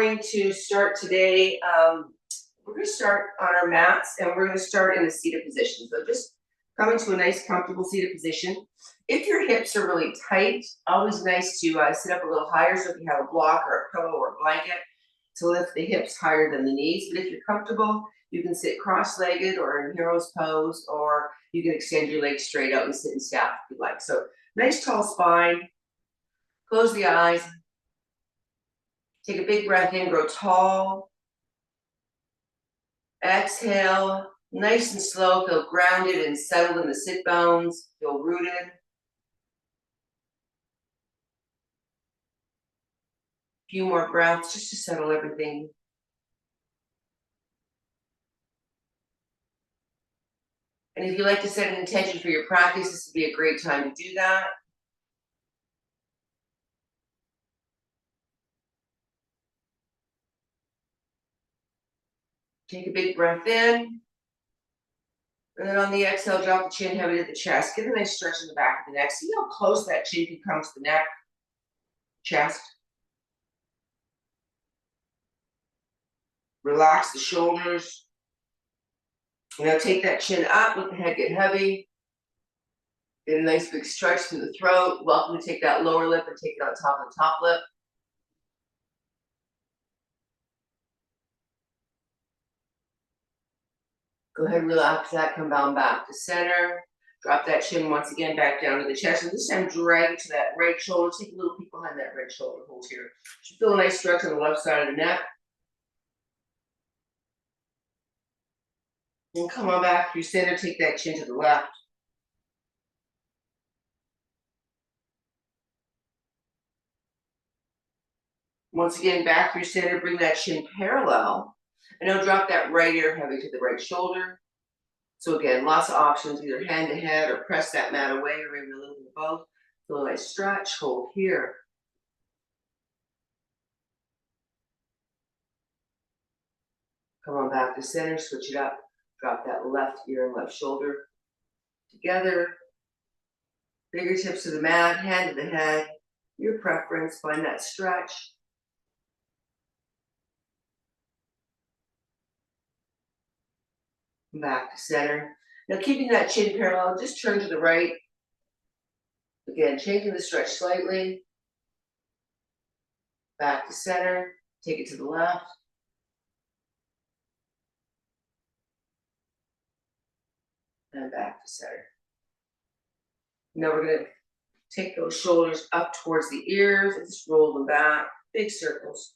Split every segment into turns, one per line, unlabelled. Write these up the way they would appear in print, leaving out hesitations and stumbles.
going to start today. We're going to start on our mats and we're going to start in a seated position. So just come into a nice, comfortable seated position. If your hips are really tight, always nice to sit up a little higher. So if you have a block or a pillow or a blanket, to lift the hips higher than the knees. But if you're comfortable, you can sit cross-legged or in hero's pose, or you can extend your legs straight out and sit in staff if you like. So nice tall spine. Close the eyes. Take a big breath in, grow tall. Exhale, nice and slow, feel grounded and settled in the sit bones, feel rooted. Few more breaths just to settle everything. And if you like to set an intention for your practice, this would be a great time to do that. Take a big breath in. And then on the exhale, drop the chin heavy to the chest. Get a nice stretch in the back of the neck. See how close that chin can come to the neck, chest. Relax the shoulders. Now take that chin up, let the head get heavy. Get a nice big stretch through the throat. Welcome to take that lower lip and take it on top of the top lip. Go ahead, relax that, come down back to center. Drop that chin once again back down to the chest. And this time drag to that right shoulder. Take a little peek behind that right shoulder. Hold here. Should feel a nice stretch on the left side of the neck. And come on back through center. Take that chin to the left. Once again, back through center. Bring that chin parallel. And now drop that right ear heavy to the right shoulder. So again, lots of options, either hand to head or press that mat away or maybe a little bit of both. Feel a nice stretch, hold here. Come on back to center, switch it up. Drop that left ear and left shoulder together. Fingertips to the mat, hand to the head. Your preference, find that stretch. Back to center. Now keeping that chin parallel, just turn to the right. Again, changing the stretch slightly. Back to center, take it to the left. And back to center. Now we're gonna take those shoulders up towards the ears and just roll them back, big circles.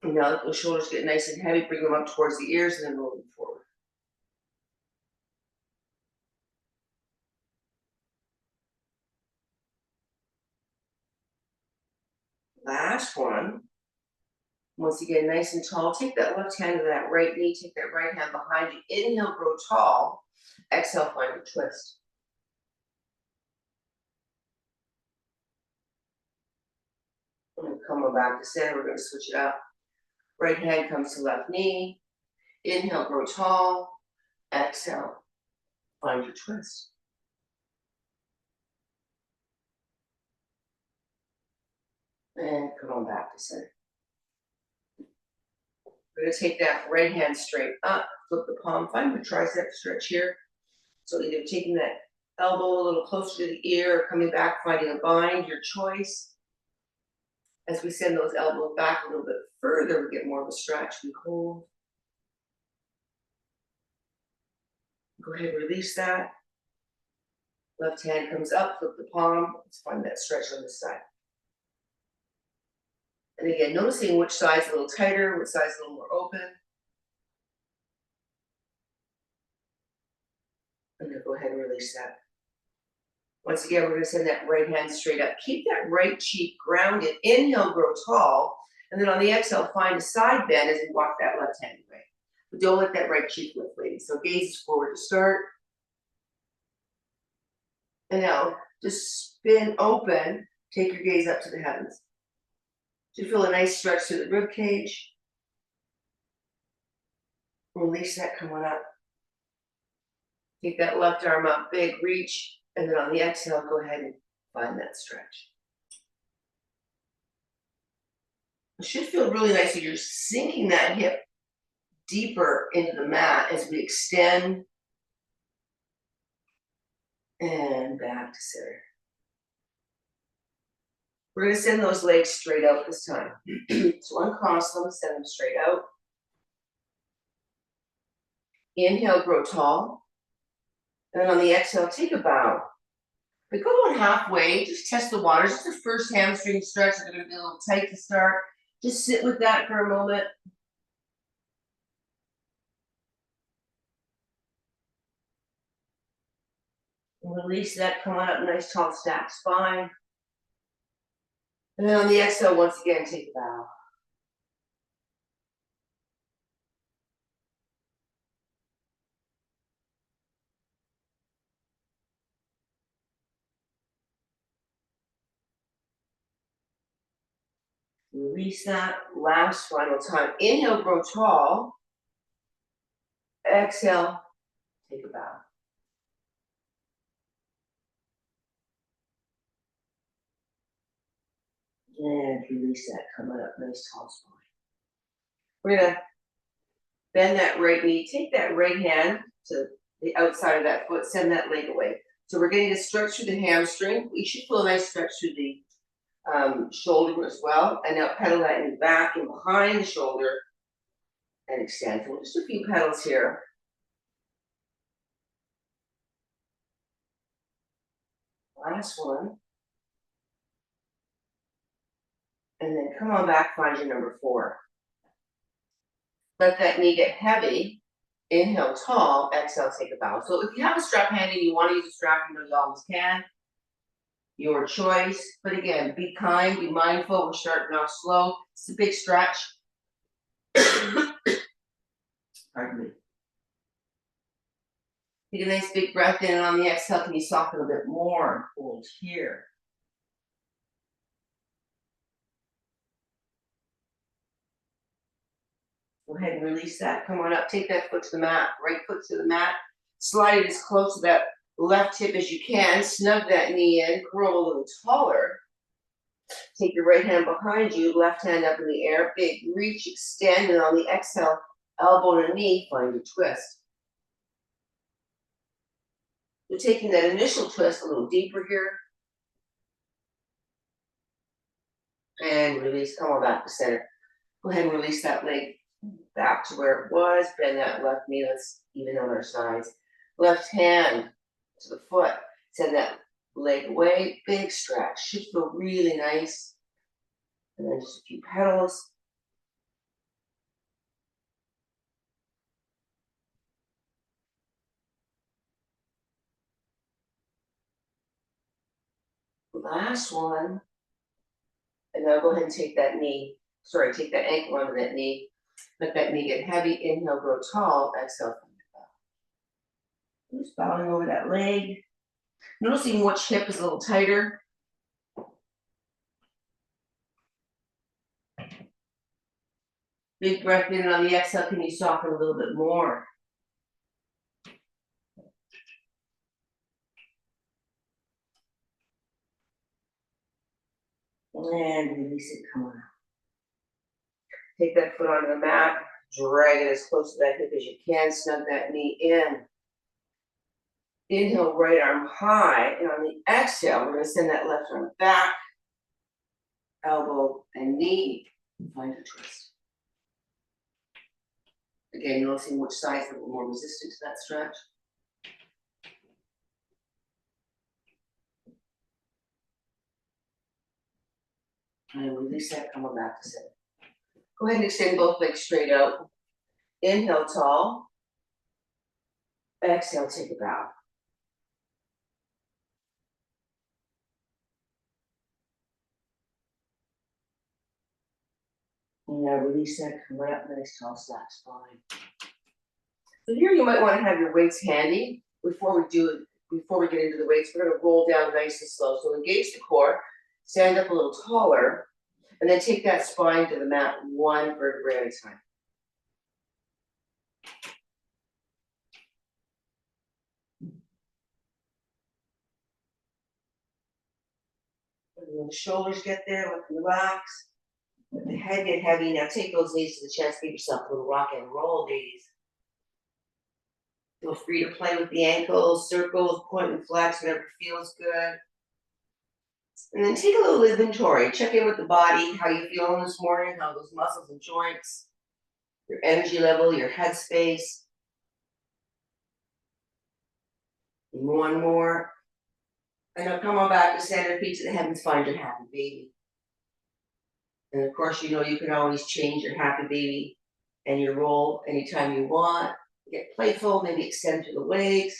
And now let those shoulders get nice and heavy, bring them up towards the ears and then roll them forward. Last one. Once again, nice and tall. Take that left hand to that right knee, take that right hand behind you. Inhale, grow tall. Exhale, find a twist. And come on back to center, we're gonna switch it up. Right hand comes to left knee. Inhale, grow tall. Exhale, find your twist. And come on back to center. We're gonna take that right hand straight up, flip the palm, find your tricep stretch here. So either taking that elbow a little closer to the ear or coming back, finding a bind, your choice. As we send those elbows back a little bit further, we get more of a stretch. We hold. Go ahead, release that. Left hand comes up, flip the palm. Let's find that stretch on this side. And again, noticing which side's a little tighter, which side's a little more open. And then go ahead and release that. Once again, we're going to send that right hand straight up. Keep that right cheek grounded. Inhale, grow tall. And then on the exhale, find a side bend as you walk that left hand away. But don't let that right cheek lift, ladies. So gaze forward to start. And now just spin open. Take your gaze up to the heavens. Do you feel a nice stretch through the rib cage? Release that coming up. Take that left arm up, big reach, and then on the exhale, go ahead and find that stretch. It should feel really nice if you're sinking that hip deeper into the mat as we extend and back to center. We're gonna send those legs straight out this time. So uncross them, send them straight out. Inhale, grow tall. And then on the exhale, take a bow. But go on halfway, just test the waters. It's the first hamstring stretch. They're gonna be a little tight to start. Just sit with that for a moment. And release that, coming up, nice tall stacked spine. And then on the exhale, once again, take a bow. Release that, last final time. Inhale, grow tall. Exhale, take a bow. And release that, coming up, nice tall spine. We're gonna bend that right knee, take that right hand to the outside of that foot, send that leg away. So we're getting a stretch through the hamstring. We should feel a nice stretch through the shoulder as well. And now pedal that knee back and behind the shoulder and extend. So just a few pedals here. Last one. And then come on back, find your number 4. Let that knee get heavy. Inhale, tall. Exhale, take a bow. So if you have a strap handy, you want to use a strap, you know you always can. Your choice. But again, be kind, be mindful. We're starting off slow. It's a big stretch. Pardon me. Take a nice big breath in, and on the exhale, can you soften a bit more? Hold here. Go ahead and release that. Come on up. Take that foot to the mat. Right foot to the mat. Slide it as close to that left hip as you can. Snug that knee in. Curl a little taller. Take your right hand behind you. Left hand up in the air. Big reach, extend, and on the exhale, elbow to knee, find a twist. You're taking that initial twist a little deeper here. And release. Come on back to center. Go ahead and release that leg back to where it was. Bend that left knee. Let's even on our sides. Left hand to the foot. Send that leg away. Big stretch. Should feel really nice. And then just a few pedals. Last one. And now go ahead and take that knee. Sorry, take that ankle under that knee. Let that knee get heavy. Inhale, grow tall. Exhale. Just bowing over that leg. Noticing which hip is a little tighter. Big breath in, and on the exhale, can you soften a little bit more? And release it, come on out. Take that foot onto the mat, drag it as close to that hip as you can, snug that knee in. Inhale, right arm high, and on the exhale, we're gonna send that left arm back, elbow and knee, find a twist. Again, noticing which side's a little more resistant to that stretch. And release that, come on back to center. Go ahead and extend both legs straight out. Inhale, tall. Exhale, take a bow. And now release that, come right up, nice tall slack spine. So here you might want to have your weights handy before we get into the weights. We're going to roll down nice and slow. So engage the core, stand up a little taller, and then take that spine to the mat, one vertebrae at a time. And when the shoulders get there, let them relax. Let the head get heavy. Now take those knees to the chest, give yourself a little rock and roll, ladies. Feel free to play with the ankles, circles, point and flex, whatever feels good. And then take a little inventory. Check in with the body, how you feeling this morning, how those muscles and joints, your energy level, your head space. One more. And now come on back to center, feet to the heavens, find your happy baby. And of course, you know you can always change your happy baby and your roll anytime you want. Get playful, maybe extend through the legs,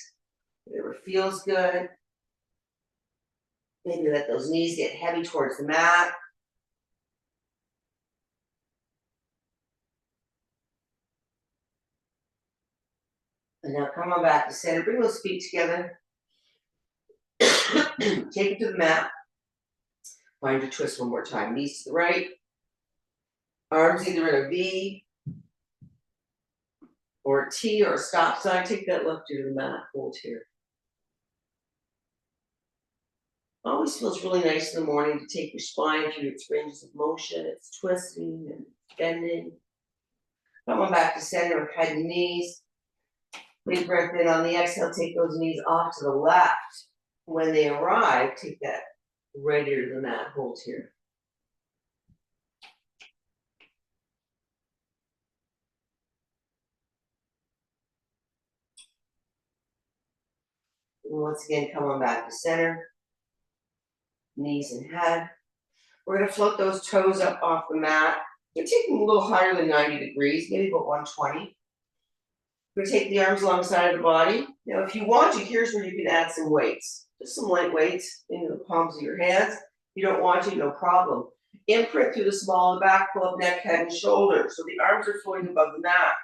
whatever feels good. Maybe let those knees get heavy towards the mat. And now come on back to center, bring those feet together. Take it to the mat. Find your twist one more time. Knees to the right. Arms either in a V or a T or a stop sign. Take that left ear to the mat. Hold here. Always feels really nice in the morning to take your spine through its ranges of motion. It's twisting and bending. Come on back to center with head and knees. Big breath in on the exhale. Take those knees off to the left. When they arrive, take that right ear to the mat. Hold here. And once again, come on back to center. Knees and head. We're going to float those toes up off the mat. We're taking a little higher than 90 degrees, maybe about 120. We're going to take the arms alongside of the body. Now, if you want to, here's where you can add some weights. Just some light weights into the palms of your hands. If you don't want to, no problem. Imprint through the small of the back, pull up neck, head, and shoulders. So the arms are floating above the mat.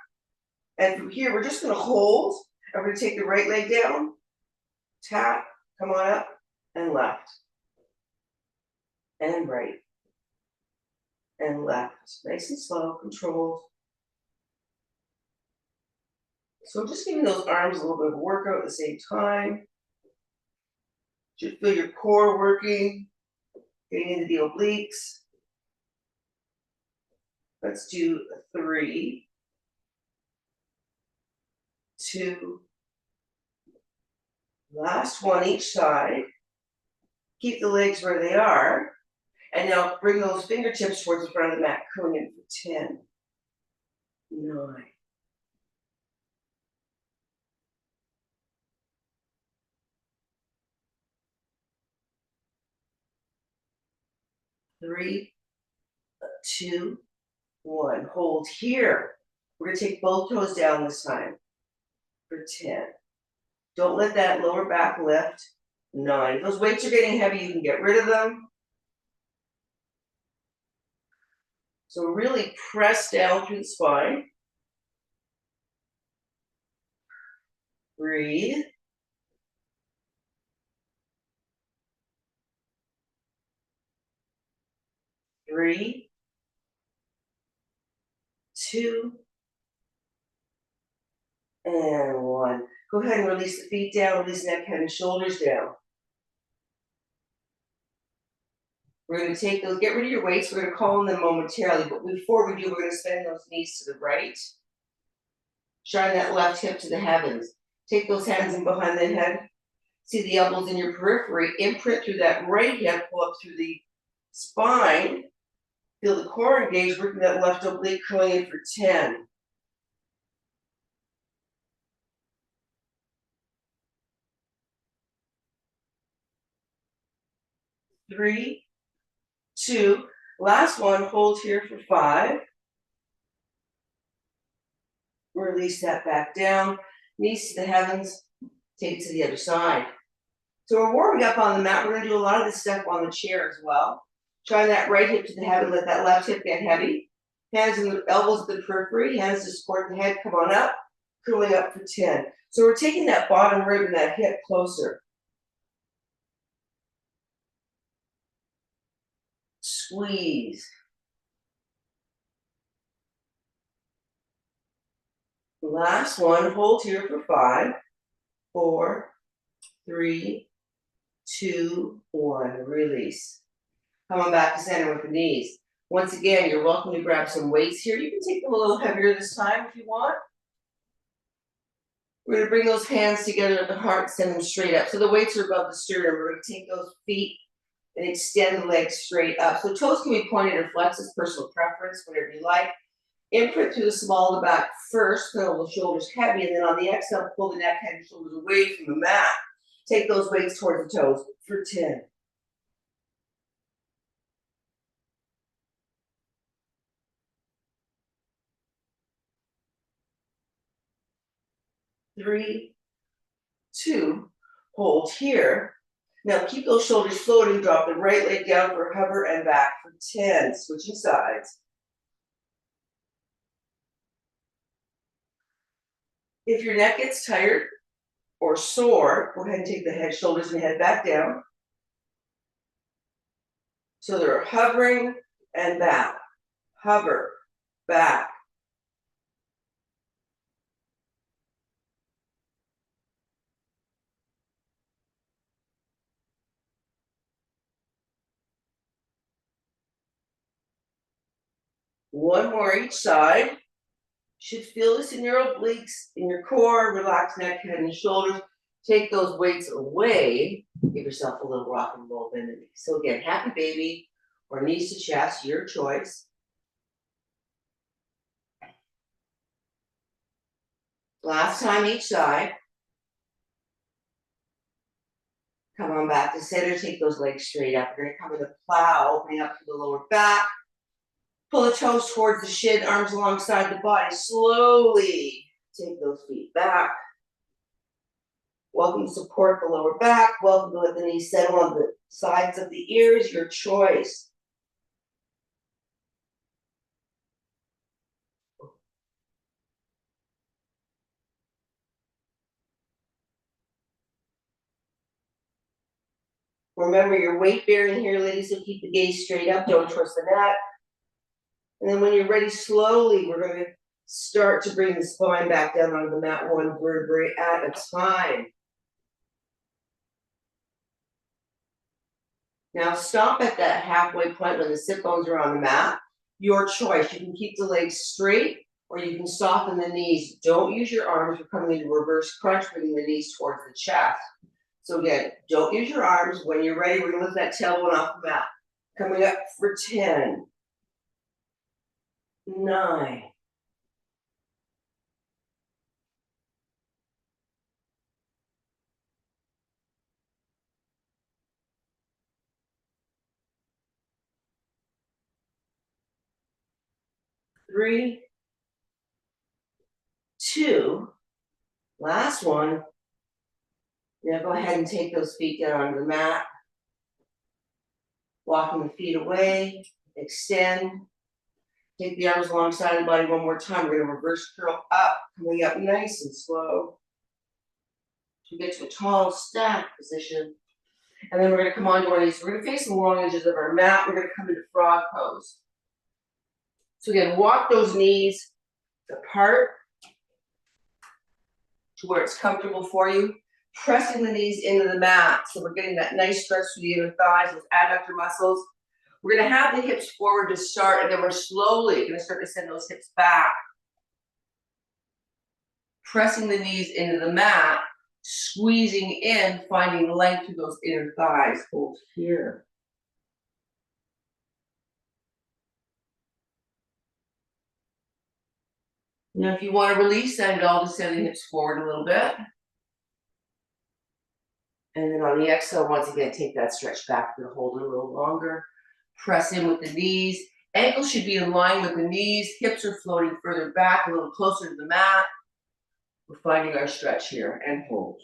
And from here, we're just going to hold. And we're going to take the right leg down. Tap, come on up, and left. And right. And left. Nice and slow, controlled. So I'm just giving those arms a little bit of a workout at the same time. Should feel your core working, getting into the obliques. Let's do 3, 2, last one each side. Keep the legs where they are. And now bring those fingertips towards the front of the mat, curling in for 10, 9, 3, 2, 1. Hold here. We're going to take both toes down this time for 10. Don't let that lower back lift. 9. If those weights are getting heavy, you can get rid of them. So really press down through the spine. Breathe. Three, 2, and 1. Go ahead and release the feet down, release neck, head, and shoulders down. We're going to take those, get rid of your weights. We're going to call on them momentarily, but before we do, we're going to send those knees to the right. Shine that left hip to the heavens. Take those hands in behind the head. See the elbows in your periphery. Imprint through that right hip, pull up through the spine. Feel the core engage, working that left oblique, curling in for 10. 3, 2, last one, hold here for 5. Release that back down, knees to the heavens, take it to the other side. So we're warming up on the mat. We're going to do a lot of this stuff on the chair as well. Try that right hip to the heaven, let that left hip get heavy. Hands and the elbows to the periphery, hands to support the head, come on up, curling up for 10. So we're taking that bottom rib and that hip closer. Squeeze. Last one, hold here for 5, 4, 3, 2, 1, release. Come on back to center with the knees. Once again, you're welcome to grab some weights here. You can take them a little heavier this time if you want. We're gonna bring those hands together at the heart, send them straight up. So the weights are above the sternum. We're gonna take those feet and extend the legs straight up. So toes can be pointed or flexed, as personal preference, whatever you like. Imprint through the small of the back first, feel the shoulders heavy, and then on the exhale, pull the neck, head, and shoulders away from the mat. Take those weights towards the toes for 10. 3, 2, hold here. Now keep those shoulders floating, drop the right leg down for hover and back for 10, switching sides. If your neck gets tired or sore, go ahead and take the head, shoulders, and head back down. So they're hovering and back, hover, back. One more each side. Should feel this in your obliques, in your core, relax neck, head, and shoulders. Take those weights away. Give yourself a little rock and roll bend in the knees. So again, happy baby or knees to chest, your choice. Last time each side. Come on back to center, take those legs straight up. You're gonna come with a plow, opening up to the lower back. Pull the toes towards the shin, arms alongside the body. Slowly take those feet back. Welcome to support the lower back. Welcome to let the knees settle on the sides of the ears, your choice. Remember your weight bearing here, ladies, so keep the gaze straight up, don't twist the neck. And then when you're ready, slowly, we're gonna start to bring the spine back down onto the mat, one vertebrae at a time. Now stop at that halfway point when the sit bones are on the mat. Your choice. You can keep the legs straight or you can soften the knees. Don't use your arms. We're coming into reverse crunch, bringing the knees towards the chest. So again, don't use your arms. When you're ready, we're gonna lift that tailbone off the mat. Coming up for 10, 9, 3, 2, last one. Now go ahead and take those feet down onto the mat. Walking the feet away, extend. Take the arms alongside the body one more time. We're gonna reverse curl up, coming up nice and slow. To get to a tall stack position. And then we're gonna come onto our knees. We're gonna face the long edges of our mat. We're gonna come into frog pose. So again, walk those knees apart to where it's comfortable for you. Pressing the knees into the mat. So we're getting that nice stretch through the inner thighs, those adductor muscles. We're gonna have the hips forward to start, and then we're slowly gonna start to send those hips back. Pressing the knees into the mat, squeezing in, finding length through those inner thighs. Hold here. Now, if you want to release, send it all to send the hips forward a little bit. And then on the exhale, once again, take that stretch back. We're gonna hold it a little longer. Press in with the knees. Ankles should be in line with the knees. Hips are floating further back, a little closer to the mat. We're finding our stretch here and hold.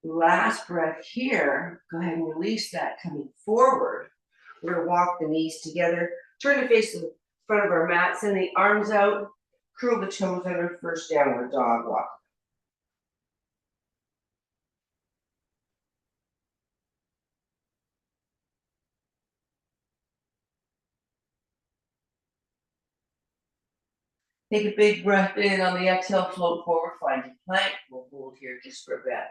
Last breath here. Go ahead and release that coming forward. We're gonna walk the knees together. Turn to face the front of our mat. Send the arms out. Curl the toes under first downward dog walk. Take a big breath in. On the exhale, float forward, find your plank. We'll hold here just for a bit.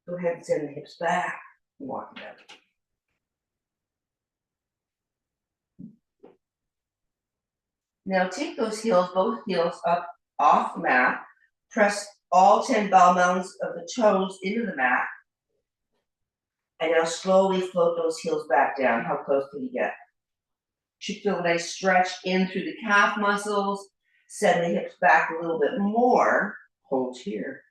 Go ahead and send the hips back. Walk it out. Now take those heels, both heels up off the mat. Press all 10 bowel mounds of the toes into the mat. And now slowly float those heels back down. How close can you get? Should feel a nice stretch in through the calf muscles. Send the hips back a little bit more. Hold here.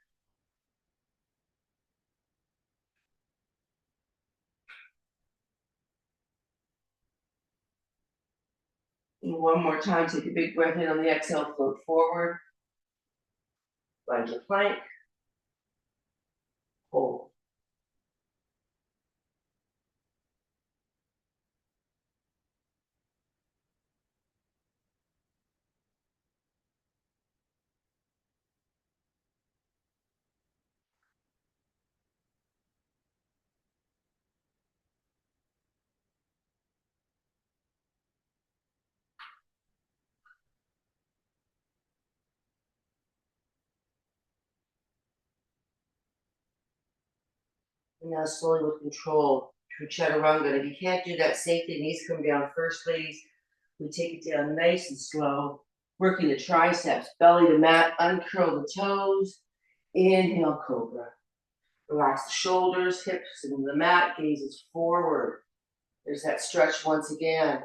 And one more time, take a big breath in. On the exhale, float forward. Find your plank. Hold. And now slowly with control through chaturanga. And if you can't do that safely, knees come down first, ladies. We take it down nice and slow, working the triceps, belly to mat, uncurl the toes. Inhale, cobra. Relax the shoulders, hips, and the mat gazes forward. There's that stretch once again.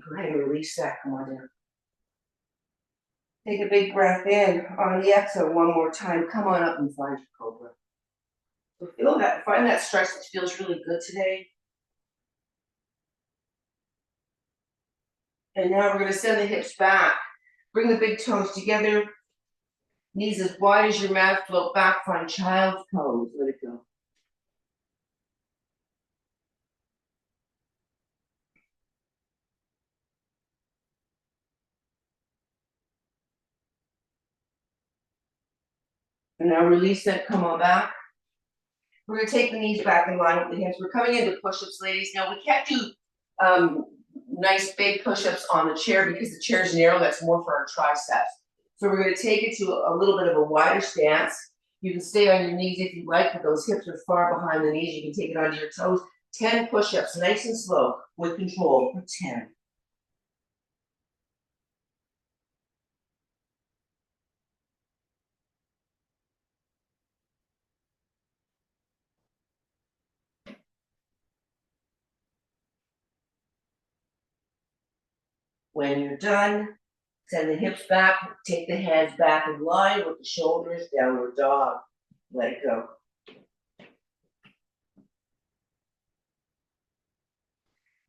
Go ahead and release that. Come on down. Take a big breath in. On the exhale, one more time. Come on up and find your cobra. So feel that. Find that stretch that feels really good today. And now we're going to send the hips back. Bring the big toes together. Knees as wide as your mat. Float back. Find child's pose. Let it go. And now release that. Come on back. We're going to take the knees back in line with the hips. We're coming into push-ups, ladies. Now, we can't do nice big push-ups on the chair because the chair is narrow. That's more for our triceps. So we're going to take it to a little bit of a wider stance. You can stay on your knees if you like, but those hips are far behind the knees. You can take it onto your toes. 10 push-ups, nice and slow, with control for 10. When you're done, send the hips back, take the hands back in line with the shoulders, downward dog. Let it go.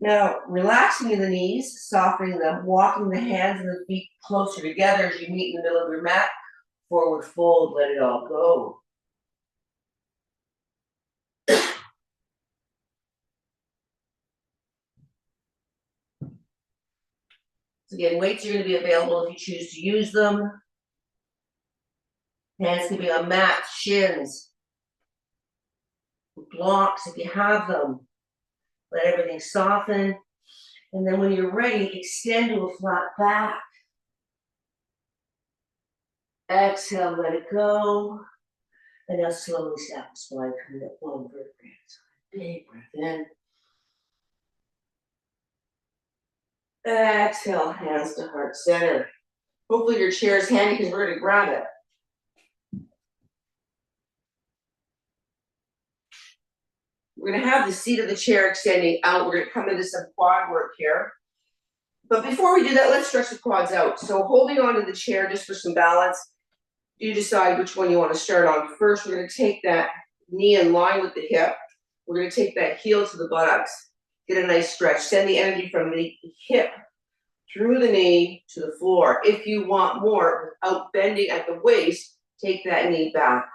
Now, relaxing in the knees, softening them, walking the hands and the feet closer together as you meet in the middle of your mat. Forward fold, let it all go. So again, weights are going to be available if you choose to use them. Hands can be on mats, shins, blocks if you have them. Let everything soften. And then when you're ready, extend to a flat back. Exhale, let it go. And now slowly snap the spine, coming up one vertebrae at a time. Big breath in. Exhale, hands to heart center. Hopefully your chair is handy because we're going to grab it. We're going to have the seat of the chair extending out. We're going to come into some quad work here. But before we do that, let's stretch the quads out. So holding onto the chair just for some balance, you decide which one you want to start on first. We're going to take that knee in line with the hip. We're going to take that heel to the buttocks. Get a nice stretch. Send the energy from the hip through the knee to the floor. If you want more without bending at the waist, take that knee back.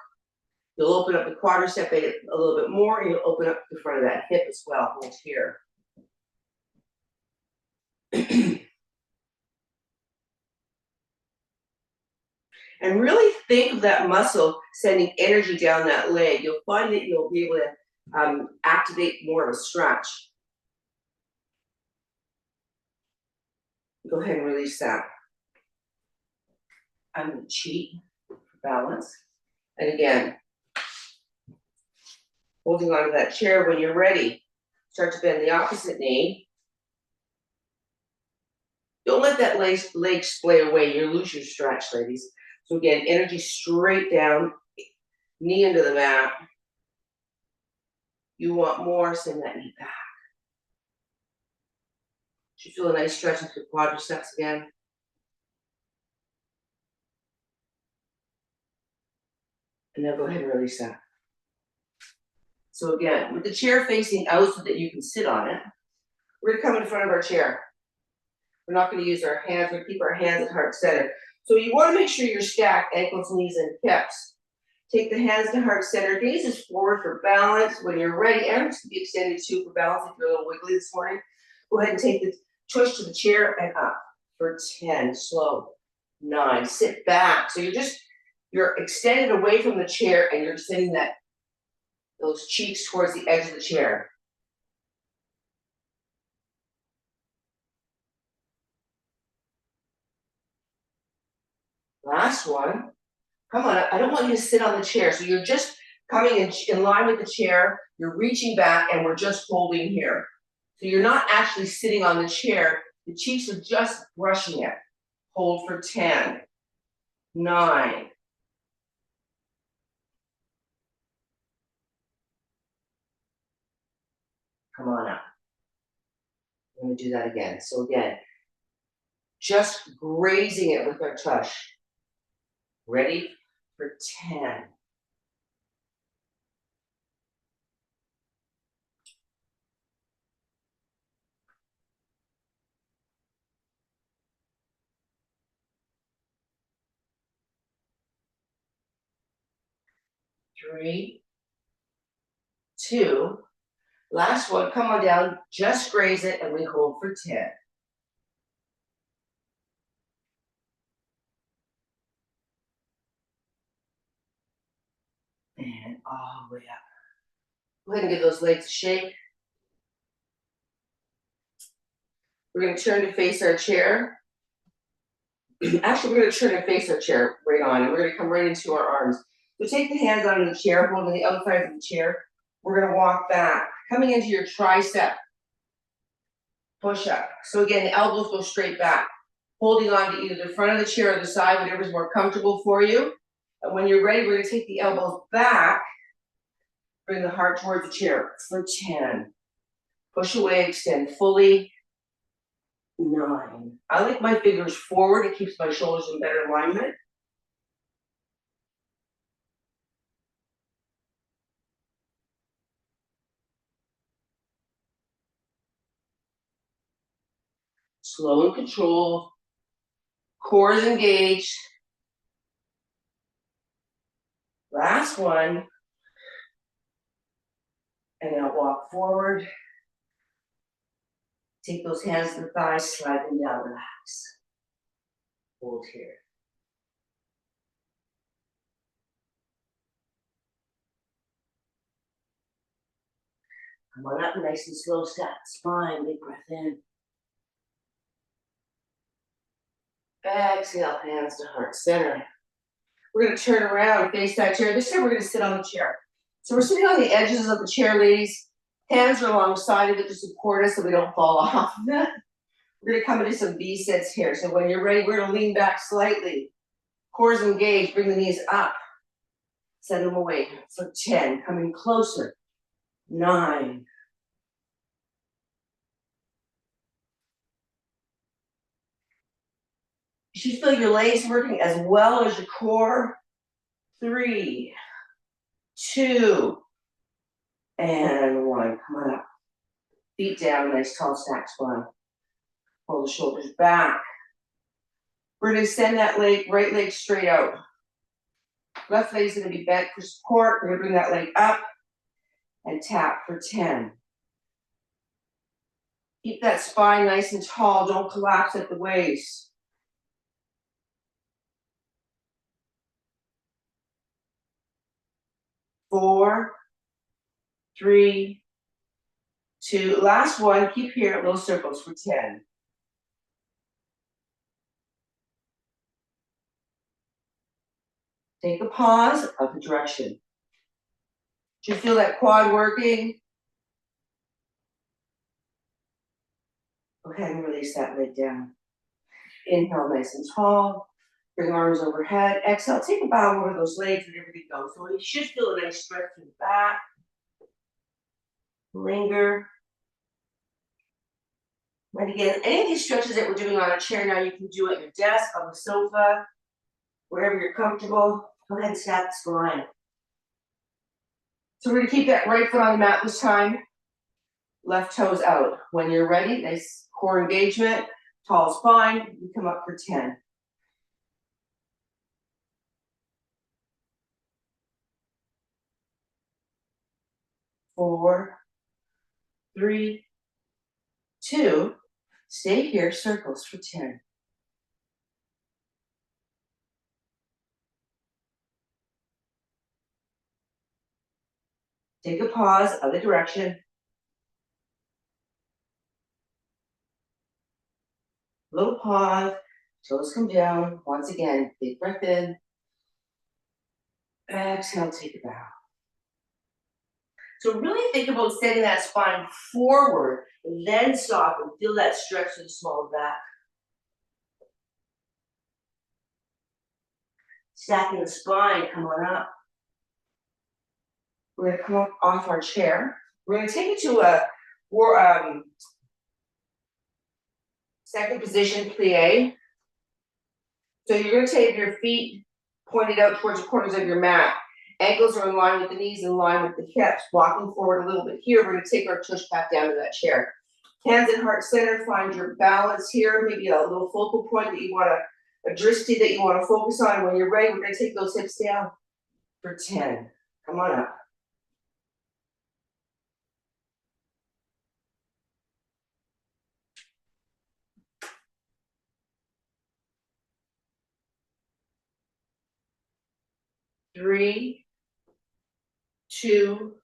You'll open up the quadricep a little bit more, and you'll open up the front of that hip as well. Hold here. And really think of that muscle sending energy down that leg. You'll find that you'll be able to activate more of a stretch. Go ahead and release that. I'm going to cheat for balance. And again, holding on to that chair. When you're ready, start to bend the opposite knee. Don't let that leg splay away. You lose your stretch, ladies. So again, energy straight down, knee into the mat. You want more, send that knee back. You feel a nice stretch into the quadriceps again. And now go ahead and release that. So again, with the chair facing out so that you can sit on it, we're gonna come in front of our chair. We're not gonna use our hands, we're gonna keep our hands at heart center. So you wanna make sure you're stacked, ankles, knees, and hips. Take the hands to heart center, gazes forward for balance. When you're ready, arms can be extended too for balance if you're a little wiggly this morning. Go ahead and take the twist to the chair and up for 10, slow, 9, sit back. So you're extended away from the chair and you're sending those cheeks towards the edge of the chair. Last one. Come on, I don't want you to sit on the chair. So you're just coming in line with the chair, you're reaching back and we're just holding here. So you're not actually sitting on the chair, the cheeks are just brushing it. Hold for 10, 9. Come on up. I'm gonna do that again. So again, just grazing it with our tush. Ready for 10. 3, 2, last one, come on down, just graze it and we hold for 10. And all the way up. Go ahead and give those legs a shake. We're gonna turn to face our chair. Actually, we're gonna turn and face our chair right on, and we're gonna come right into our arms. So take the hands onto the chair, holding the outside of the chair. We're gonna walk back, coming into your tricep push up. So again, the elbows go straight back, holding on to either the front of the chair or the side, whatever's more comfortable for you. And when you're ready, we're gonna take the elbows back, bring the heart towards the chair for 10. Push away, extend fully. 9. I like my fingers forward, it keeps my shoulders in better alignment. Slow and controlled. Core is engaged. Last one. And now walk forward. Take those hands to the thighs, slide them down, relax. Hold here. Come on up, nice and slow, stack spine, big breath in. Exhale, hands to heart center. We're gonna turn around, face that chair. This time we're gonna sit on the chair. So we're sitting on the edges of the chair, ladies. Hands are alongside of it to support us so we don't fall off. We're gonna come into some V-sits here. So when you're ready, we're gonna lean back slightly. Core's engaged, bring the knees up. Send them away for 10, coming closer. 9. You should feel your legs working as well as your core. 3, 2, and 1. Come on up. Feet down, nice tall stack spine. Pull the shoulders back. We're gonna extend that leg, right leg straight out. Left leg's gonna be bent for support. We're gonna bring that leg up and tap for 10. Keep that spine nice and tall. Don't collapse at the waist. 4, 3, 2, last one, keep here, little circles for 10. Take a pause of the direction. Do you feel that quad working? Go ahead and release that leg down. Inhale nice and tall. Bring arms overhead. Exhale, take a bow over those legs and everything goes. So you should feel a nice stretch in the back. Linger. And again, any of these stretches that we're doing on a chair now, you can do at your desk, on the sofa, wherever you're comfortable. Go ahead and snap the spine. So we're gonna keep that right foot on the mat this time. Left toes out. When you're ready, nice core engagement, tall spine, you come up for 10. 4, 3, 2, stay here, circles for 10. Take a pause, other direction. Little pause, toes come down. Once again, big breath in. Exhale, take a bow. So really think about sending that spine forward, then soften. Feel that stretch to the small of the back. Stacking the spine, come on up. We're gonna come up off our chair. We're gonna take it to a second position plie. So you're gonna take your feet pointed out towards the corners of your mat. Ankles are in line with the knees, in line with the hips. Walking forward a little bit here, we're gonna take our tush back down to that chair. Hands in heart center, find your balance here, maybe a little focal point that you wanna, a drishti that you wanna focus on. When you're ready, we're gonna take those hips down for 10. Come on up. Three, 2,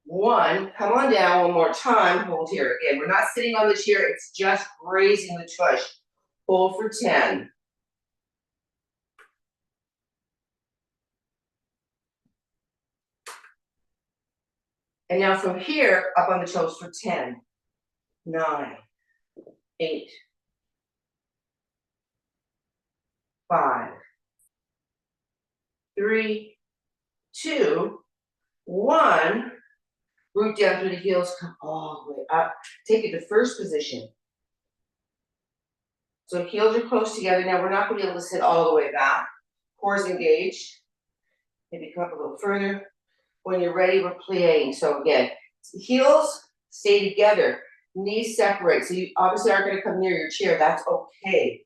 1. Come on down one more time. Hold here. Again, we're not sitting on the chair. It's just raising the tush. Hold for 10. And now from here, up on the toes for 10, 9, 8, 5, 3, 2, 1. Root down through the heels, come all the way up. Take it to first position. So heels are close together. Now we're not going to be able to sit all the way back. Core is engaged. Maybe come up a little further. When you're ready, we're plieing. So again, heels stay together. Knees separate. So you obviously aren't going to come near your chair. That's okay.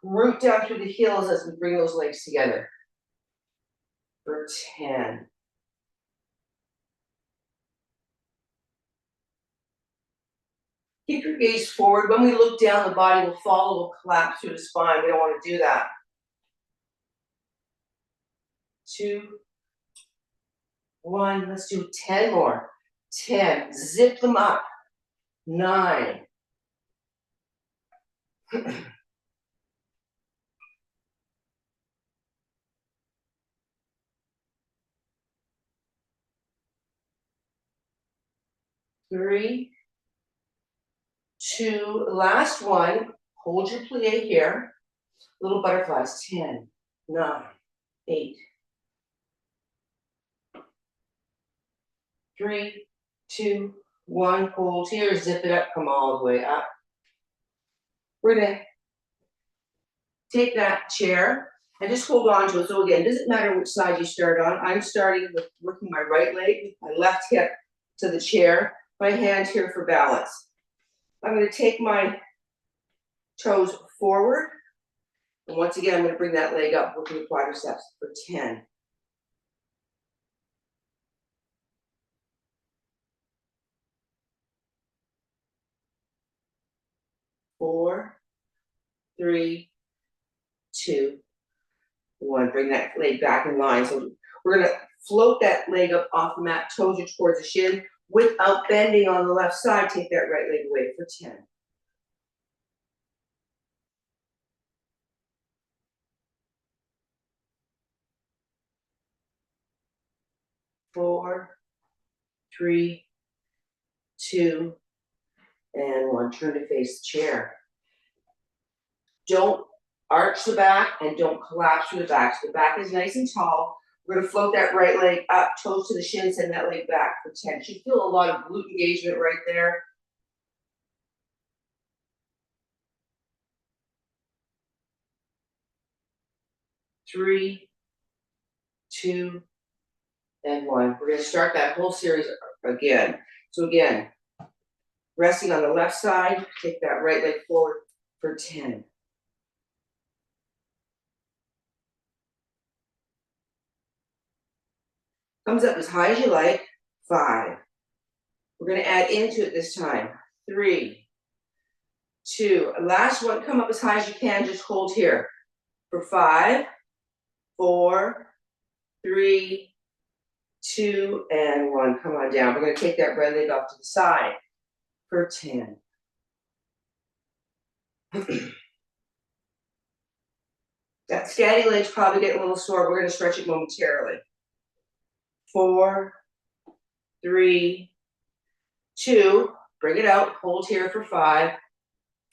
Root down through the heels as we bring those legs together. For 10. Keep your gaze forward. When we look down, the body will follow, will collapse through the spine. We don't want to do that. 2, 1. Let's do 10 more. 10. Zip them up. 9. 3, 2, last one. Hold your plie here. Little butterflies. 10, 9, 8, 3, 2, 1. Hold here. Zip it up. Come all the way up. We're gonna take that chair and just hold on to it. So again, it doesn't matter which side you start on. I'm starting with working my right leg, my left hip to the chair, my hand here for balance. I'm going to take my toes forward. And once again, I'm going to bring that leg up, working the quadriceps for 10. 4, 3, 2, 1. Bring that leg back in line. So we're going to Float that leg up off the mat, toes are towards the shin, without bending on the left side. Take that right leg away for 10. 4, 3, 2, and 1. Turn to face the chair. Don't arch the back and don't collapse through the back. So the back is nice and tall. We're gonna float that right leg up, toes to the shin, send that leg back for 10. You feel a lot of glute engagement right there. 3, 2, and 1. We're gonna start that whole series again. So again, resting on the left side, take that right leg forward for 10. Comes up as high as you like, 5. We're gonna add into it this time, 3, 2. Last one, come up as high as you can, just hold here for 5, 4, 3, 2, and 1. Come on down. We're gonna take that right leg off to the side for 10. That standing leg's probably getting a little sore. We're gonna stretch it momentarily. 4, 3, 2, bring it out, hold here for 5,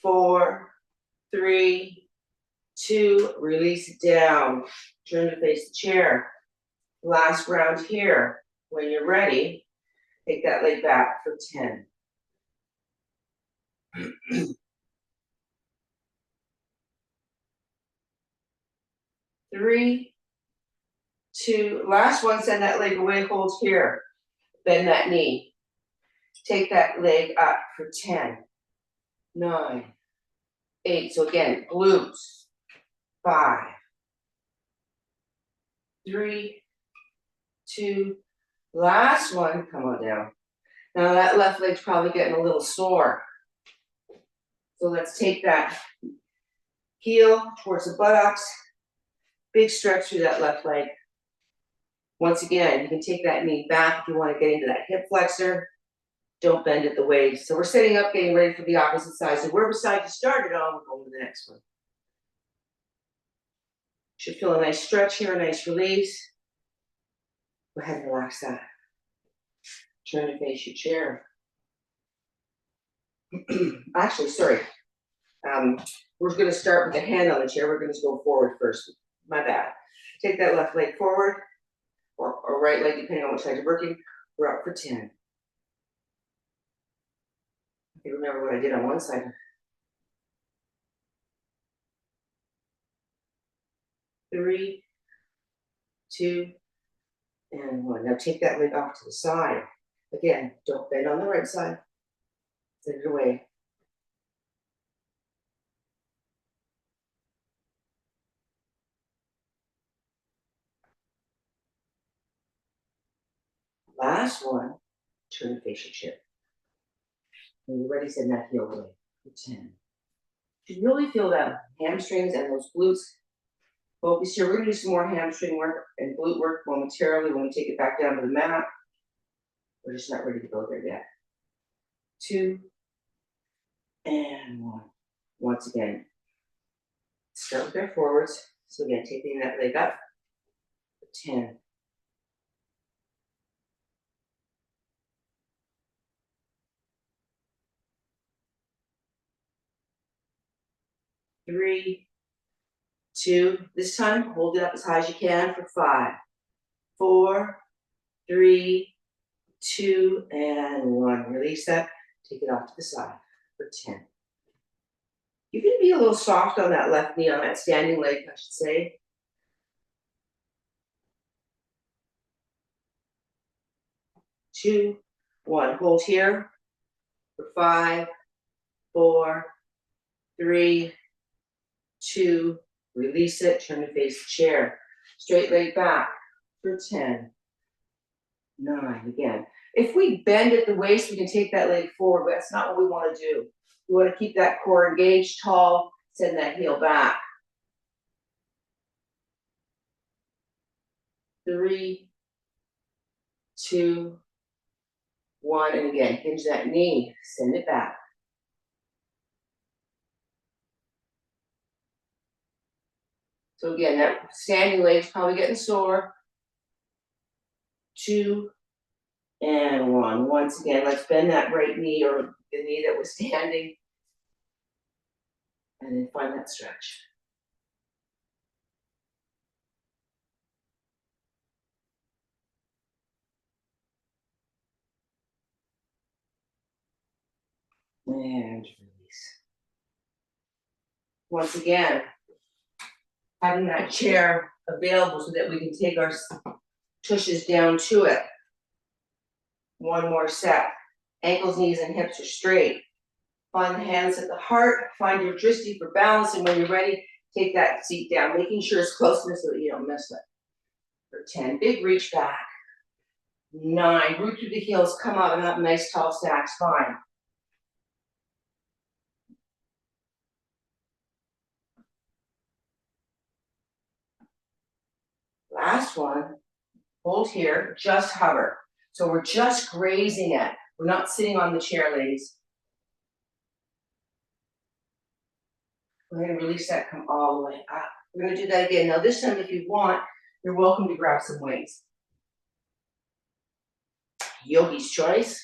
4, 3, 2, release it down. Turn to face the chair. Last round here. When you're ready, take that leg back for 10. 3, 2, last one, send that leg away, hold here. Bend that knee. Take that leg up for 10, 9, 8. So again, glutes. 5, 3, 2, last one, come on down. Now that left leg's probably getting a little sore. So let's take that heel towards the buttocks. Big stretch through that left leg. Once again, you can take that knee back if you want to get into that hip flexor. Don't bend at the waist. So we're setting up, getting ready for the opposite side. So wherever side you started on, we're going to the next one. Should feel a nice stretch here, a nice release. Go ahead and relax that. Turn to face your chair. Actually, sorry. We're going to start with the hand on the chair. We're going to go forward first. My bad. Take that left leg forward, or right leg, depending on which side you're working. We're up for 10. Okay, remember what I did on one side. 3, 2, and 1. Now take that leg off to the side. Again, don't bend on the right side. Send it away. Last one, turn to face your chair. When you're ready, send that heel away for 10. You really feel that hamstrings and those glutes. Focus here. We're going to do some more hamstring work and glute work momentarily when we take it back down to the mat. We're just not ready to go there yet. 2, and 1. Once again, start with our forwards. So again, taking that leg up for 10. 3, 2. This time, hold it up as high as you can for 5, 4, 3, 2, and 1. Release that. Take it off to the side for 10. You can be a little soft on that left knee, on that standing leg, I should say. 2, 1. Hold here for 5, 4, 3, 2. Release it. Turn to face the chair. Straight leg back for 10, 9. Again. If we bend at the waist, we can take that leg forward, but that's not what we want to do. We want to keep that core engaged, tall, send that heel back. 3, 2, 1, and again, hinge that knee, send it back. So again, that standing leg's probably getting sore. 2, and 1. Once again, let's bend that right knee or the knee that was standing. And then find that stretch. And release. Once again, having that chair available so that we can take our tushes down to it. One more set. Ankles, knees, and hips are straight. Find the hands at the heart. Find your drishti for balance. And when you're ready, take that seat down, making sure it's close enough so that you don't miss it. For 10, big reach back. 9, root through the heels, come up and up, nice tall stack spine. Last one, hold here, just hover. So we're just grazing it. We're not sitting on the chair, ladies. Go ahead and release that, come all the way up. We're gonna do that again. Now this time, if you want, you're welcome to grab some weights. Yogi's choice.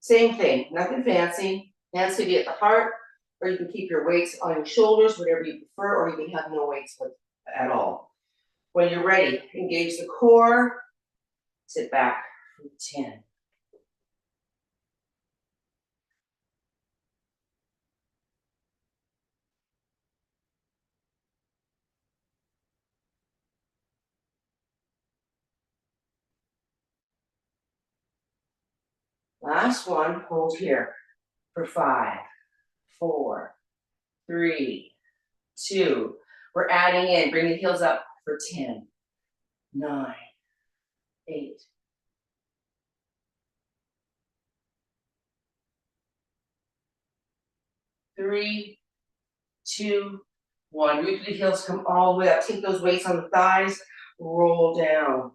Same thing, nothing fancy. Hands can be at the heart, or you can keep your weights on your shoulders, whatever you prefer, or you can have no weights at all. When you're ready, engage the core, sit back for 10. Last one, hold here for 5, 4, 3, 2. We're adding in, bring the heels up for 10, 9, 8, 3, 2, 1. Root through the heels, come all the way up. Take those weights on the thighs, roll down.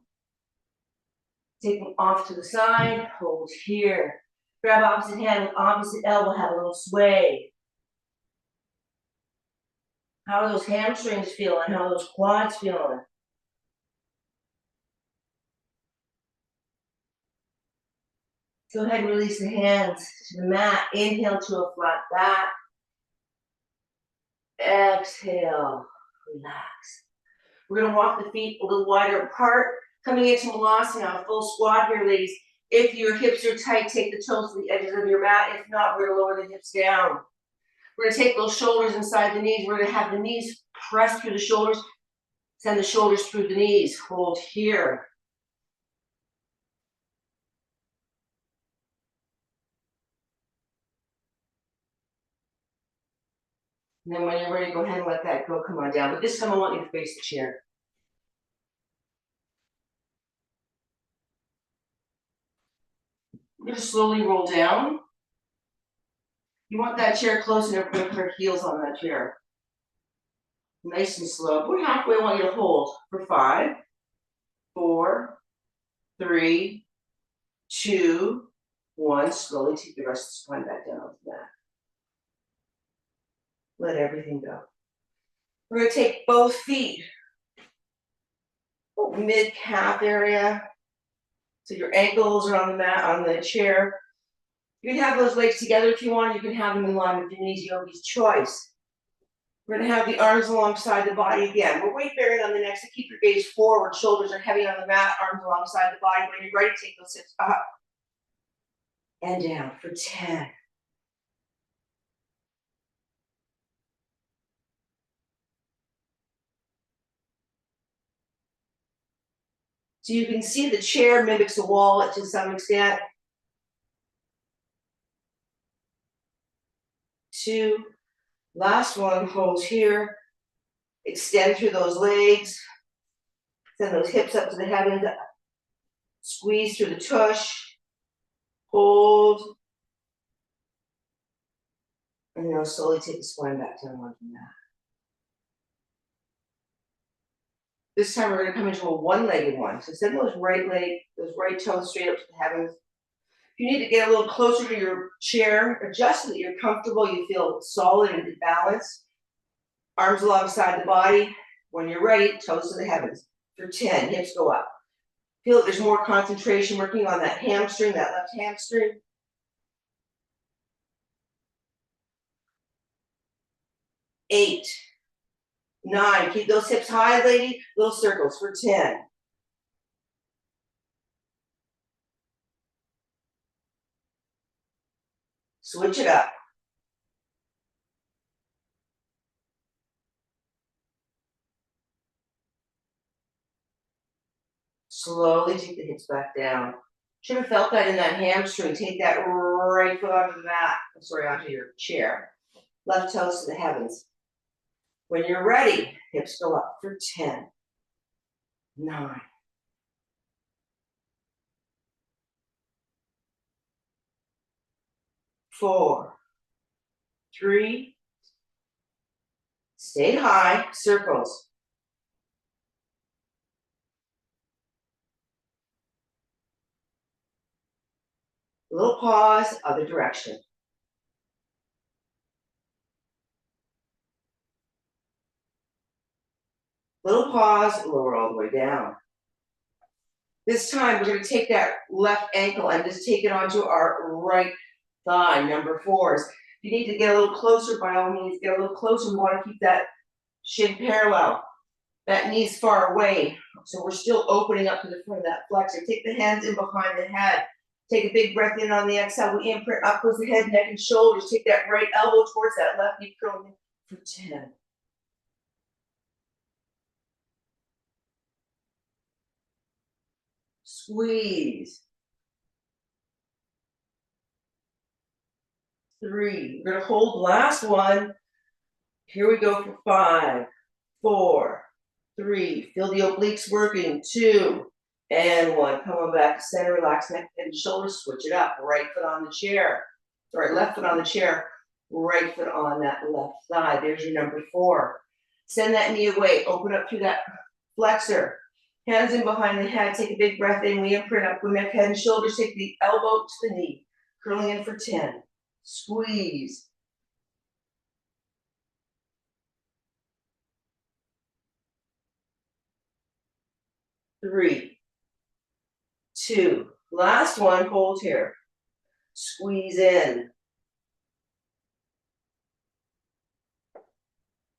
Take them off to the side, hold here. Grab opposite hand with opposite elbow, have a little sway. How are those hamstrings feeling? How are those quads feeling? Go ahead and release the hands to the mat. Inhale to a flat back. Exhale, relax. We're gonna walk the feet a little wider apart. Coming into Malasana, full squat here, ladies. If your hips are tight, take the toes to the edges of your mat. If not, we're gonna lower the hips down. We're gonna take those shoulders inside the knees. We're gonna have the knees press through the shoulders. Send the shoulders through the knees. Hold here. And then when you're ready, go ahead and let that go. Come on down. But this time I want you to face the chair. We're gonna slowly roll down. You want that chair close enough to put her heels on that chair. Nice and slow. We're halfway. I want you to hold for 5, 4, 3, 2, 1. Slowly take the rest of the spine back down to that. Let everything go. We're gonna take both feet, mid calf area. So your ankles are on the mat, on the chair. You can have those legs together if you want. You can have them in line with your knees, yogi's choice. We're gonna have the arms alongside the body again. We're weight bearing on the neck, so keep your gaze forward. Shoulders are heavy on the mat, arms alongside the body. When you're ready, take those hips up and down for 10. So you can see the chair mimics a wall to some extent. 2, last one, hold here. Extend through those legs. Send those hips up to the heavens. Squeeze through the tush. Hold. And now slowly take the spine back down onto the mat. This time we're gonna come into a one-legged one. So send those those right toes straight up to the heavens. If you need to get a little closer to your chair, adjust so that you're comfortable, you feel solid and balanced. Arms alongside the body. When you're ready, toes to the heavens. For 10, hips go up. Feel that there's more concentration working on that hamstring, that left hamstring. 8, 9, keep those hips high, lady. Little circles for 10. Switch it up. Slowly take the hips back down. Should have felt that in that hamstring. Take that right foot onto the mat, onto your chair. Left toes to the heavens. When you're ready, hips go up for 10, 9, 4, 3, stay high, circles. A little pause, other direction. Little pause, lower all the way down. This time we're going to take that left ankle and just take it onto our right thigh, number 4s. If you need to get a little closer, by all means, get a little closer. We want to keep that shin parallel. That knee's far away, so we're still opening up to the front of that flexor. Take the hands in behind the head. Take a big breath in on the exhale. We imprint up goes the head, neck, and shoulders. Take that right elbow towards that left knee, curling in for 10. Squeeze. 3. We're going to hold last one. Here we go for 5, 4, 3. Feel the obliques working. 2 and 1. Come on back to center. Relax neck and shoulders. Switch it up. Right foot on the chair. Sorry, left foot on the chair. Right foot on that left thigh. There's your number 4. Send that knee away. Open up through that flexor. Hands in behind the head. Take a big breath in. We imprint up with neck, head, and shoulders. Take the elbow to the knee. Curling in for 10. Squeeze. 3, 2. Last one, hold here. Squeeze in.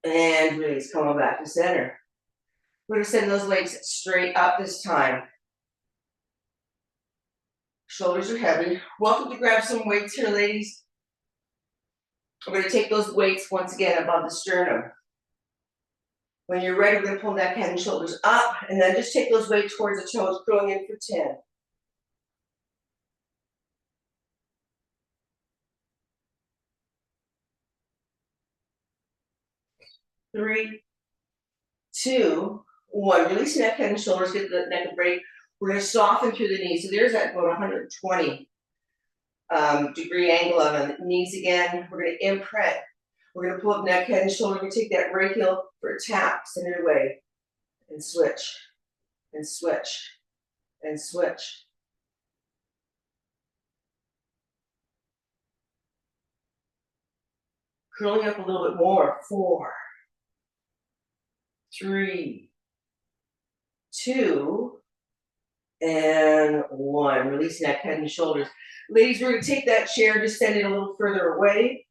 And release, come on back to center. We're gonna send those legs straight up this time. Shoulders are heavy. Welcome to grab some weights here, ladies. We're gonna take those weights once again above the sternum. When you're ready, we're gonna pull neck, head, and shoulders up, and then just take those weights towards the toes, curling in for 10. 3, 2, 1. Release neck, head, and shoulders. Get the neck a break. We're going to soften through the knees. So there's that about 120 degree angle on the knees again. We're going to imprint. We're going to pull up neck, head, and shoulder. We take that right heel for a tap, send it away, and switch, and switch, and switch. Curling up a little bit more. 4, 3, 2, and 1. Release neck, head, and shoulders. Ladies, we're going to take that chair, just send it a little further away.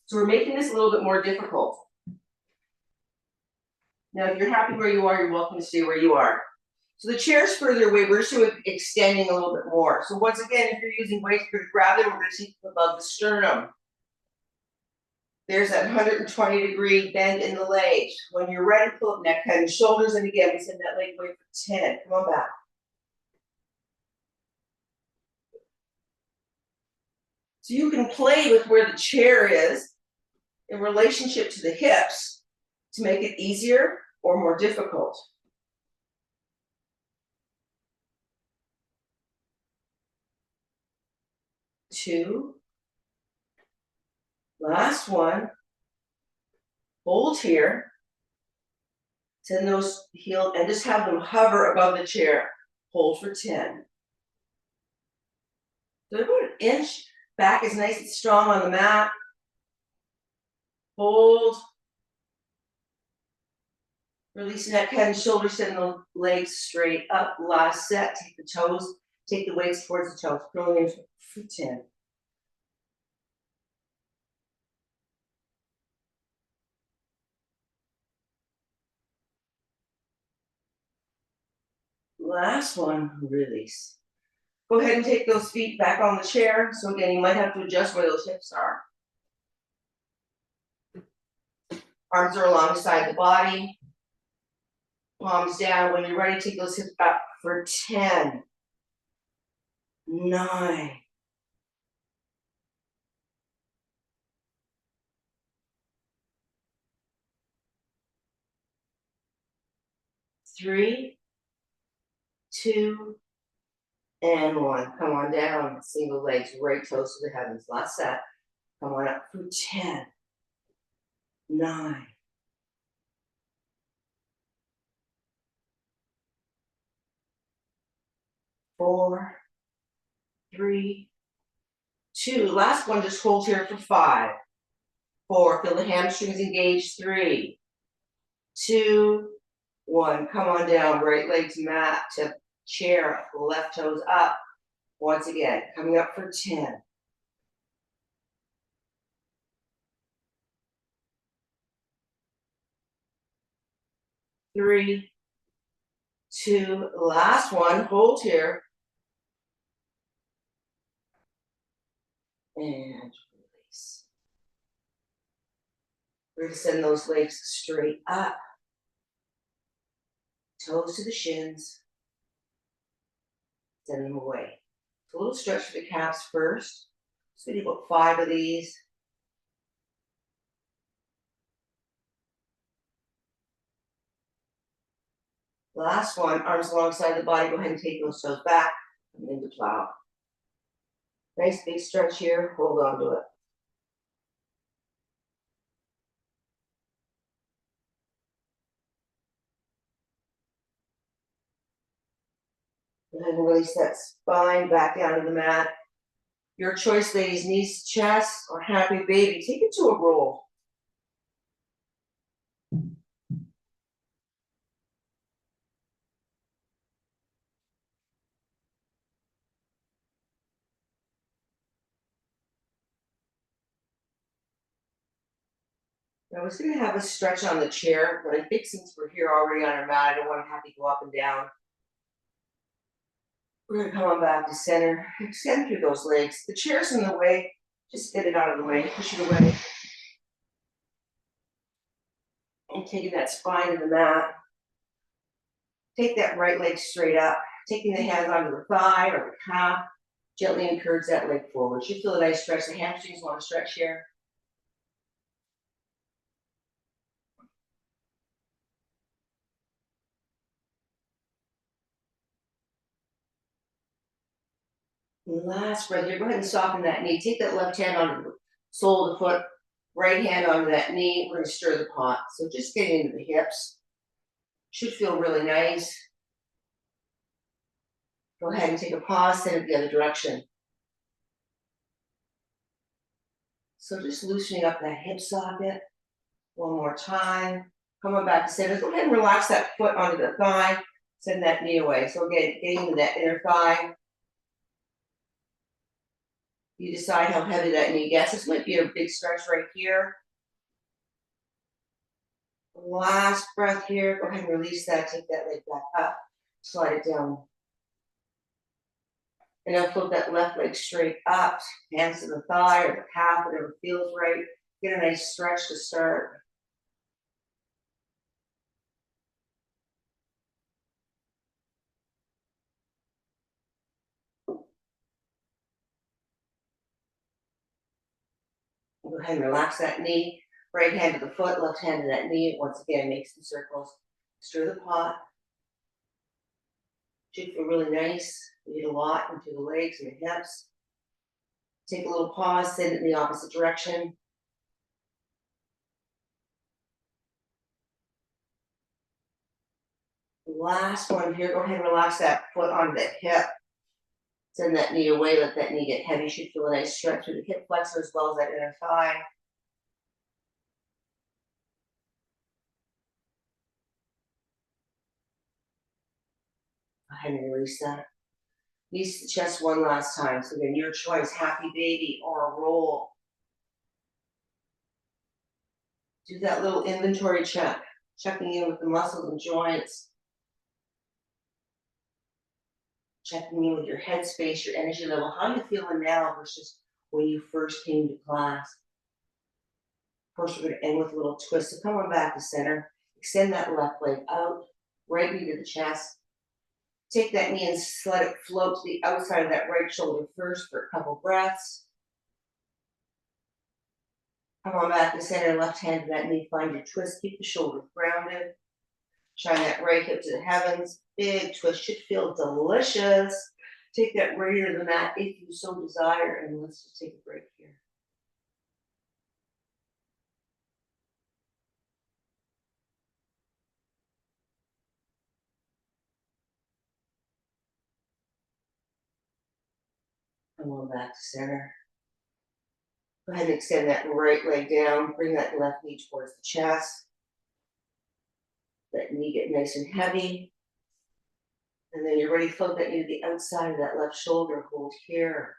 So we're making this a little bit more difficult. Now, if you're happy where you are, you're welcome to stay where you are. So the chair's further away, we're sort of extending a little bit more. So once again, if you're using weights, we're going to grab them, we're going to take them above the sternum. There's that 120 degree bend in the legs. When you're ready, pull up neck, head, and shoulders. And again, we send that leg away for 10. Come on back. So you can play with where the chair is in relationship to the hips to make it easier or more difficult. 2. Last one. Hold here. Send those heels and just have them hover above the chair. Hold for 10. So about an inch. Back is nice and strong on the mat. Hold. Releasing that head and shoulders, send the legs straight up. Last set. Take the toes. Take the weights towards the toes. Curling in for 10. Last one. Release. Go ahead and take those feet back on the chair. So again, you might have to adjust where those hips are. Arms are alongside the body. Palms down. When you're ready, take those hips up for 10, 9, 3, 2, and 1. Come on down. Single legs, right toes to the heavens. Last set. Come on up for 10, 9, 4, 3, 2. Last one, just hold here for 5, 4. Feel the hamstrings engaged. 3, 2, 1. Come on down. Right leg to mat, to chair. Left toes up. Once again, coming up for 10, 3, 2. Last one. Hold here. And release. We're going to send those legs straight up. Toes to the shins. Send them away. So a little stretch for the calves first. So we do about 5 of these. Last one, arms alongside the body. Go ahead and take those toes back and into plow. Nice big stretch here. Hold on to it. Go ahead and release that spine back down to the mat. Your choice, ladies, knees to chest or happy baby. Take it to a roll. I was going to have a stretch on the chair, but I think since we're here already on our mat, I don't want to have to go up and down. We're going to come on back to center. Extend through those legs. The chair's in the way. Just get it out of the way. Push it away. And taking that spine to the mat. Take that right leg straight up. Taking the hands onto the thigh or the calf. Gently encourage that leg forward. You feel a nice stretch. The hamstrings want to stretch here. Last breath here. Go ahead and soften that knee. Take that left hand onto the sole of the foot. Right hand onto that knee. We're going to stir the pot. So just getting into the hips. Should feel really nice. Go ahead and take a pause. Send it the other direction. So just loosening up that hip socket. One more time. Come on back to center. Go ahead and relax that foot onto the thigh. Send that knee away. So again, getting to that inner thigh. You decide how heavy that knee gets. This might be a big stretch right here. Last breath here. Go ahead and release that. Take that leg back up. Slide it down. And now flip that left leg straight up. Hands to the thigh or the calf, whatever feels right. Get a nice stretch to start. Go ahead and relax that knee. Right hand to the foot, left hand to that knee. Once again, make some circles. Stir the pot. Should feel really nice. We need a lot into the legs and the hips. Take a little pause, send it in the opposite direction. Last one here, go ahead and relax that foot onto the hip. Send that knee away, let that knee get heavy. You should feel a nice stretch through the hip flexor as well as that inner thigh. Go ahead and release that. Knees to the chest one last time. So again, your choice, happy baby or a roll. Do that little inventory check, checking in with the muscles and joints. Checking in with your headspace, your energy level. How are you feeling now versus when you first came to class? Of course, we're going to end with a little twist. So come on back to center. Extend that left leg out, right knee to the chest. Take that knee and let it float to the outside of that right shoulder first for a couple breaths. Come on back to center, left hand to that knee, find your twist, keep the shoulders grounded. Shine that right hip to the heavens. Big twist, should feel delicious. Take that right ear to the mat if you so desire, and let's just take a break here. Come on back to center. Go ahead and extend that right leg down. Bring that left knee towards the chest. Let knee get nice and heavy. And then you're ready to float that knee to the outside of that left shoulder. Hold here.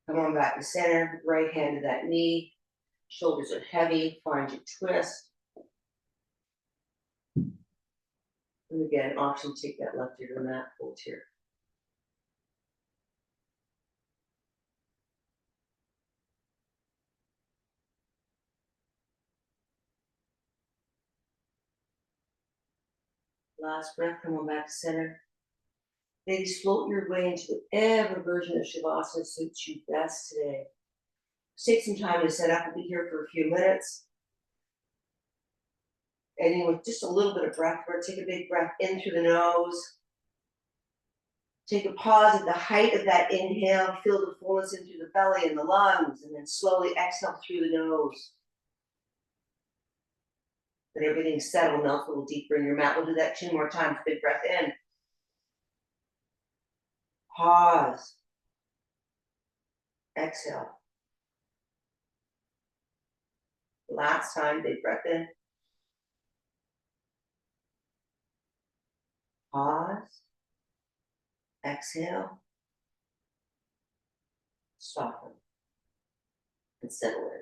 Come on back to center. Right hand to that knee. Shoulders are heavy. Find your twist. And again, option, take that left ear to the mat. Hold here. Last breath, come on back to center. Ladies, float your way into whatever version of Shavasana suits you best today. Take some time to set up. We'll be here for a few minutes. Ending with just a little bit of breath work. Take a big breath in through the nose. Take a pause at the height of that inhale. Feel the fullness in through the belly and the lungs, and then slowly exhale through the nose. Let everything settle, melt a little deeper in your mat. We'll do that 2 more times. Big breath in. Pause. Exhale. Last time, big breath in. Pause. Exhale. Soften. And settle in.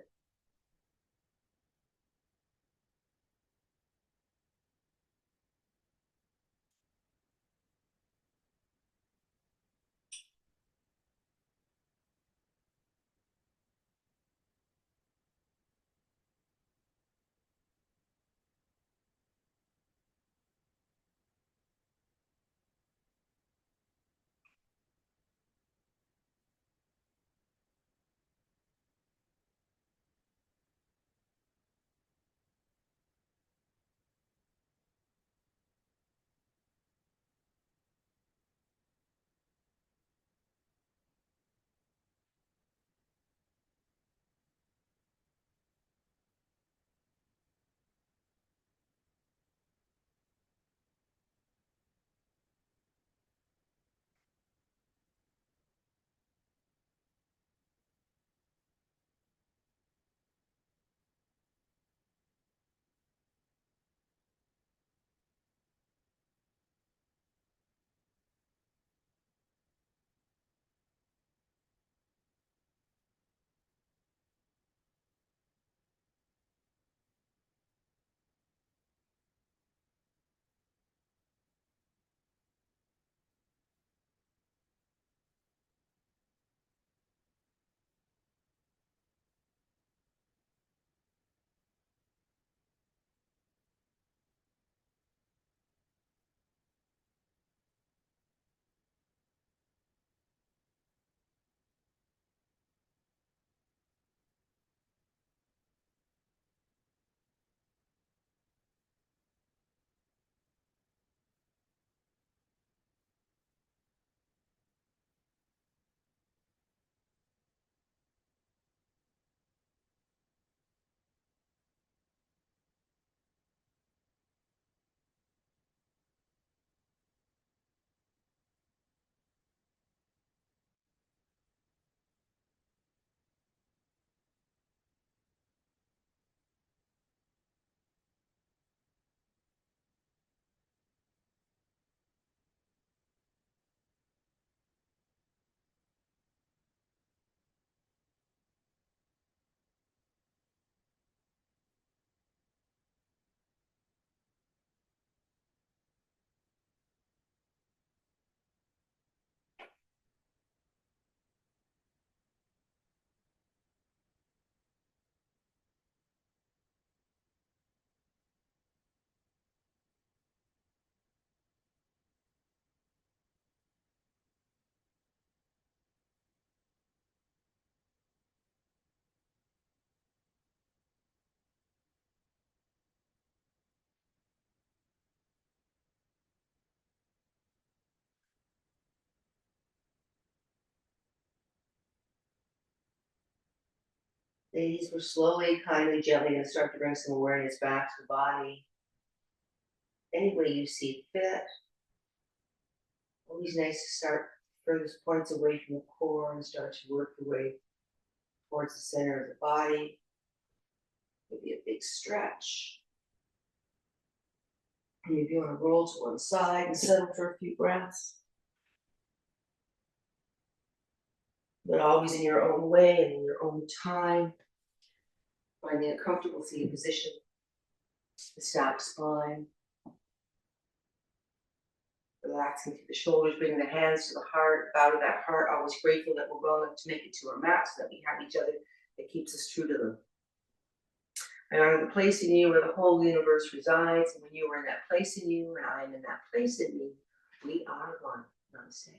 Ladies, we're slowly, kindly, gently gonna start to bring some awareness back to the body. Any way you see fit. Always nice to start furthest points away from the core and start to work your way towards the center of the body. Maybe a big stretch. And if you want to roll to one side and settle for a few breaths. But always in your own way and in your own time. Finding a comfortable seated position. The stacked spine. Relaxing through the shoulders, bringing the hands to the heart, bow to that heart, always grateful that we're well enough to make it to our mat so that we have each other that keeps us true to them. I honor the place in you where the whole universe resides, and when you are in that place in you and I am in that place in me, we are one. Namaste.